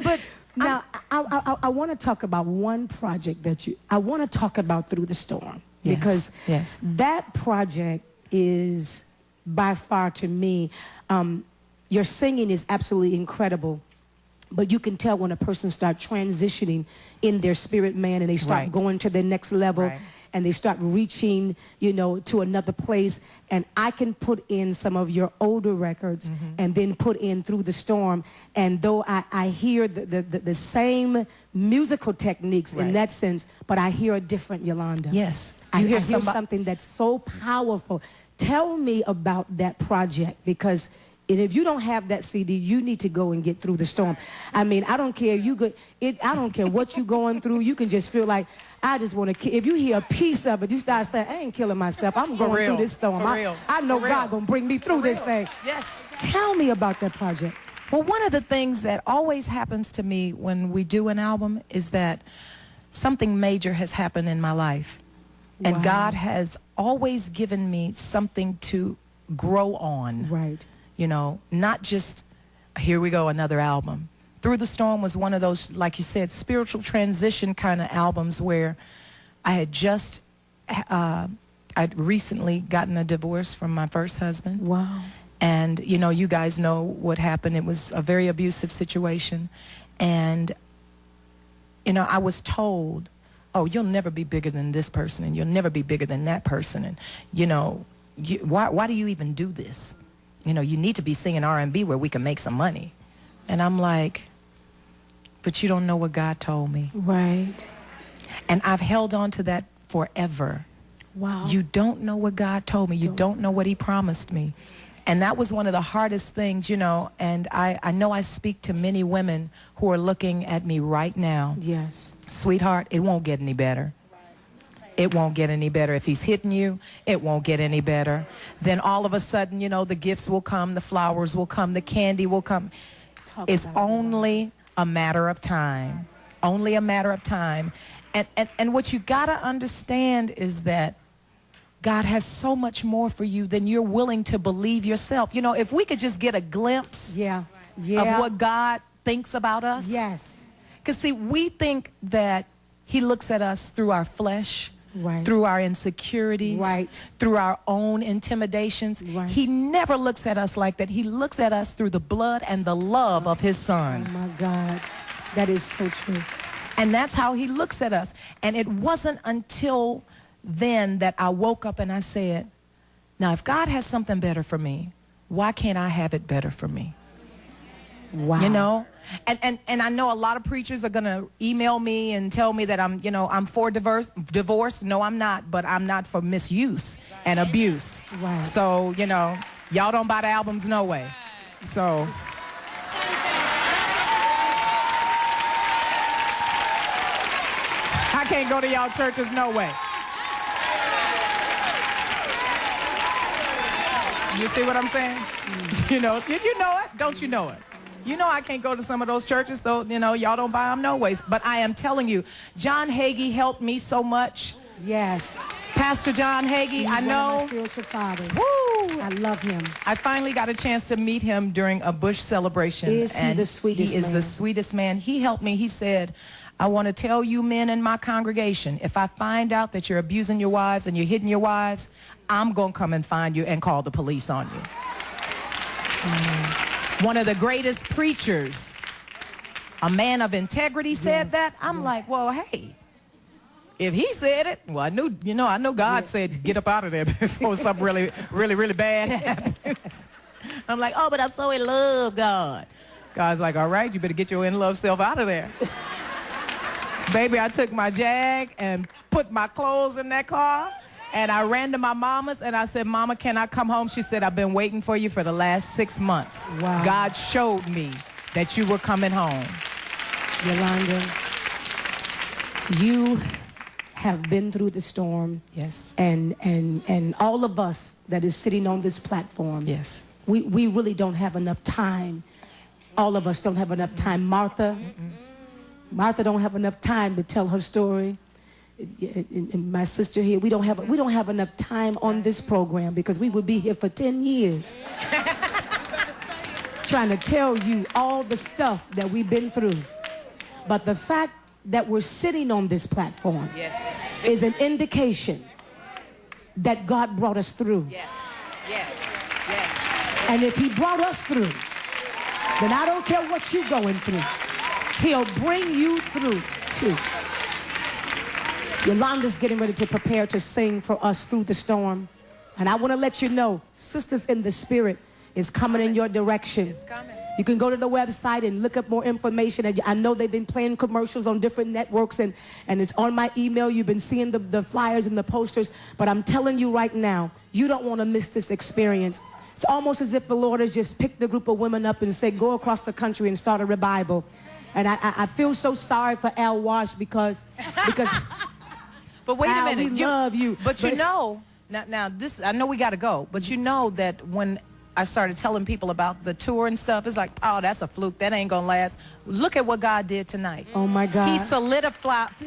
But now, I want to talk about one project that I want to talk about, Through the Storm. Yes, Because yes. that project is, by far to me, your singing is absolutely incredible. But you can tell when a person starts transitioning in their spirit, man, and they start going to the next level. And they start reaching, you know, to another place. And I can put in some of your older records and then put in Through the Storm. And though I hear the same musical techniques in that sense, but I hear a different Yolanda. Yes. I hear something that's so powerful. Tell me about that project, because if you don't have that CD, you need to go and get Through the Storm. I mean, I don't care I don't care what you're going through. You can just feel like, I just want to. If you hear a piece of it, you start saying, I ain't killing myself. I'm going through this storm. I know God gonna bring me through this thing. Yes. Tell me about that project. Well, one of the things that always happens to me when we do an album is that something major has happened in my life. And God has always given me something to grow on. Right. You know, not just, here we go, another album. Through the Storm was one of those, like you said, spiritual transition kind of albums where I had just, I'd recently gotten a divorce from my first husband. Wow. And, you know, you guys know what happened. It was a very abusive situation. And, you know, I was told, oh, you'll never be bigger than this person, and you'll never be bigger than that person. And, you know, why do you even do this? You know, you need to be singing R&B where we can make some money. And I'm like, but you don't know what God told me. Right. And I've held on to that forever. Wow. You don't know what God told me. You don't know what he promised me. And that was one of the hardest things, you know, and I know I speak to many women who are looking at me right now. Yes. Sweetheart, it won't get any better. It won't get any better. If he's hitting you, it won't get any better. Then all of a sudden, you know, the gifts will come, the flowers will come, the candy will come. It's only a matter of time. Only a matter of time. And what you got to understand is that God has so much more for you than you're willing to believe yourself. You know, if we could just get a glimpse of what God thinks about us. Yes. Because, see, we think that he looks at us through our flesh, through our insecurities, through our own intimidations. He never looks at us like that. He looks at us through the blood and the love of his son. Oh, my God. That is so true. And that's how he looks at us. And it wasn't until then that I woke up and I said, now, if God has something better for me, why can't I have it better for me? Wow. You know? And I know a lot of preachers are going to email me and tell me that I'm, you know, I'm for divorce. No, I'm not, but I'm not for misuse and abuse. Right. So, you know, y'all don't buy the albums no way. So I can't go to y'all churches no way. You see what I'm saying? You know it? Don't you know it? You know I can't go to some of those churches, so, you know, y'all don't buy them no ways. But I am telling you, John Hagee helped me so much. Yes. Pastor John Hagee, I know. One of my spiritual fathers. Woo! I love him. I finally got a chance to meet him during a Bush celebration. Is he the sweetest man? He is the sweetest man. He helped me. He said, I want to tell you men in my congregation, if I find out that you're abusing your wives and you're hitting your wives, I'm going to come and find you and call the police on you. One of the greatest preachers, a man of integrity, said that. I'm like, well, hey, if he said it, well, I know God said get up out of there before something really, really, really bad happens. I'm like, oh, but I'm so in love, God. God's like, all right, you better get your in-love self out of there. Baby, I took my Jag and put my clothes in that car. And I ran to my mama's and I said, Mama, can I come home? She said, I've been waiting for you for the last 6 months. Wow. God showed me that you were coming home. Yolanda, you have been through the storm. Yes. And all of us that is sitting on this platform. Yes. We really don't have enough time. All of us don't have enough time. Martha don't have enough time to tell her story. And my sister here, we don't have enough time on this program because we would be here for 10 years trying to tell you all the stuff that we've been through. But the fact that we're sitting on this platform is an indication that God brought us through. Yes. Yes. Yes. And if he brought us through, then I don't care what you're going through. He'll bring you through too. Yolanda's getting ready to prepare to sing for us through the storm. And I want to let you know, Sisters in the Spirit is coming in your direction. It's coming. You can go to the website and look up more information. And I know they've been playing commercials on different networks, and it's on my email. You've been seeing the flyers and the posters. But I'm telling you right now, you don't want to miss this experience. It's almost as if the Lord has just picked a group of women up and said, go across the country and start a revival. And I feel so sorry for Al Wash because but wait Al, a minute. we love you. But you know, now this, I know we got to go, but you know that when I started telling people about the tour and stuff, it's like, oh, that's a fluke. That ain't going to last. Look at what God did tonight. Oh, my God. He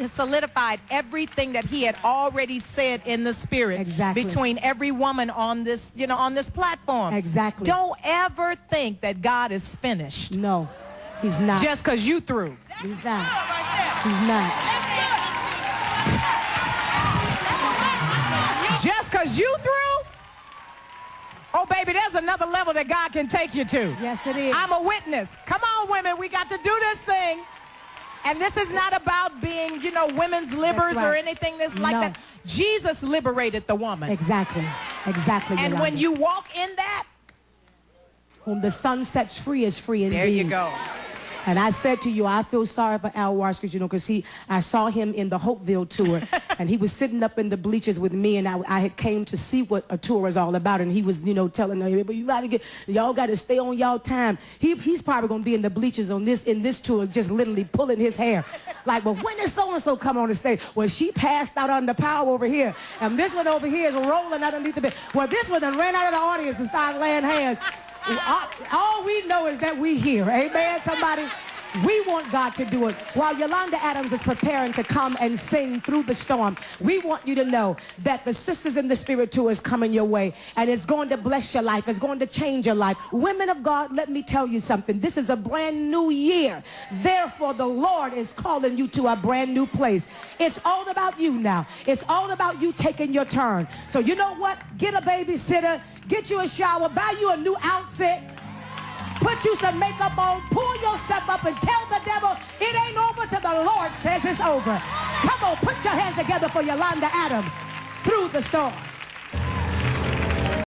solidified everything that he had already said in the Spirit. Exactly. Between every woman on this, on this platform. Exactly. Don't ever think that God is finished. No, he's not. Just because you through. He's not. He's not. Just because you through? Oh, baby, there's another level that God can take you to. Yes, it is. I'm a witness. Come on, women. We got to do this thing. And this is not about being, women's libers or anything like that. Jesus liberated the woman. Exactly. Exactly. And Yolanda. when you walk in that, whom the sun sets free is free indeed. there you go. And I said to you, I feel sorry for Al Wash, because I saw him in the Hopeville tour, and he was sitting up in the bleachers with me, and I had came to see what a tour is all about, and he was, telling me, but y'all got to stay on y'all time. He's probably going to be in the bleachers in this tour, just literally pulling his hair. Like, well, when did so-and-so come on the stage? Well, she passed out on the power over here, and this one over here is rolling underneath the bed. Well, this one then ran out of the audience and started laying hands. All we know is that we here. Amen, somebody? We want God to do it. While Yolanda Adams is preparing to come and sing through the storm, we want you to know that the Sisters in the Spirit tour is coming your way, and it's going to bless your life. It's going to change your life. Women of God, let me tell you something. This is a brand new year. Therefore, the Lord is calling you to a brand new place. It's all about you now. It's all about you taking your turn. So you know what? Get a babysitter. Get you a shower. Buy you a new outfit. Put you some makeup on, pull yourself up, and tell the devil it ain't over till the Lord says it's over. Come on, put your hands together for Yolanda Adams through the storm.